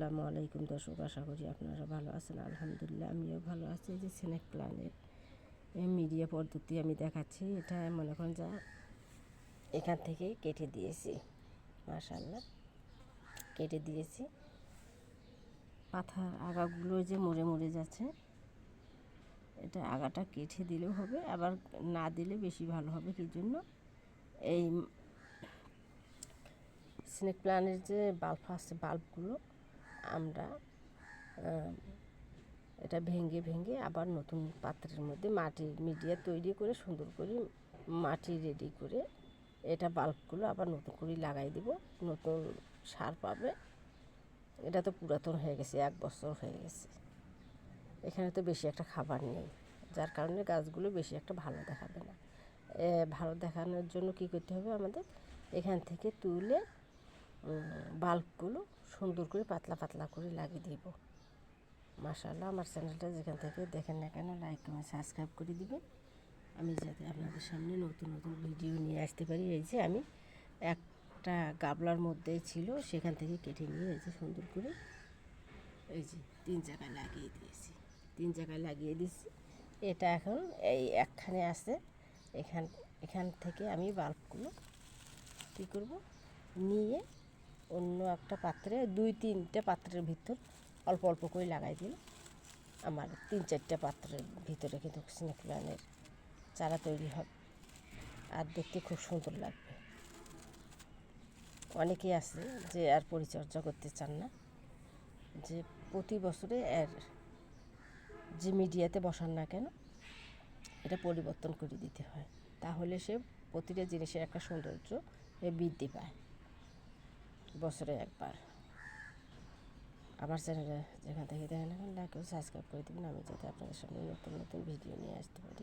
আসসালামু আলাইকুম দর্শক, আশা করি আপনারা ভালো আছেন। আলহামদুলিল্লাহ আমিও ভালো আছি। এই যে স্নেক প্ল্যান্টের মিডিয়া পদ্ধতি আমি দেখাচ্ছি। এটা মনে করেন যা এখান থেকে কেটে দিয়েছি, মাশাআল্লাহ কেটে দিয়েছি। পাতার আগাগুলো যে মরে মরে যাচ্ছে, এটা আগাটা কেটে দিলেও হবে, আবার না দিলে বেশি ভালো হবে। কি জন্য? এই স্নেক প্ল্যান্টের যে বাল্ব আছে, বাল্বগুলো আমরা এটা ভেঙে ভেঙে আবার নতুন পাত্রের মধ্যে মাটির মিডিয়া তৈরি করে সুন্দর করে মাটি রেডি করে এটা বাল্বগুলো আবার নতুন করে লাগাই দিব। নতুন সার পাবে। এটা তো পুরাতন হয়ে গেছে, 1 বছর হয়ে গেছে। এখানে তো বেশি একটা খাবার নেই, যার কারণে গাছগুলো বেশি একটা ভালো দেখাবে না। ভালো দেখানোর জন্য কী করতে হবে আমাদের? এখান থেকে তুলে বাল্বগুলো সুন্দর করে পাতলা পাতলা করে লাগিয়ে দিব। মাশাআল্লাহ, আমার চ্যানেলটা যেখান থেকে দেখেন না কেন লাইক কমেন্ট সাবস্ক্রাইব করে দিবেন, আমি যাতে আপনাদের সামনে নতুন নতুন ভিডিও নিয়ে আসতে পারি। এই যে আমি একটা গাবলার মধ্যেই ছিল, সেখান থেকে কেটে নিয়ে এই যে সুন্দর করে এই যে 3 জায়গায় লাগিয়ে দিয়েছি, 3 জায়গায় লাগিয়ে দিয়েছি। এটা এখন এই একখানে আছে। এখান থেকে আমি বাল্বগুলো কী করব, নিয়ে অন্য একটা পাত্রে 2-3টে পাত্রের ভিতর অল্প অল্প করে লাগাই দিলে আমার 3-4টে পাত্রের ভিতরে কিন্তু স্নেক প্ল্যান্টের চারা তৈরি হবে, আর দেখতে খুব সুন্দর লাগবে। অনেকেই আছে যে আর পরিচর্যা করতে চান না, যে প্রতি বছরে এর যে মিডিয়াতে বসান না কেন এটা পরিবর্তন করে দিতে হয়, তাহলে সে প্রতিটা জিনিসের একটা সৌন্দর্য বৃদ্ধি পায় বছরে একবার। আমার চ্যানেলে যেখান থেকে দেখেন এখন লাইক ও সাবস্ক্রাইব করে দেবেন, আমি যাতে আপনাদের সামনে নতুন নতুন ভিডিও নিয়ে আসতে পারি।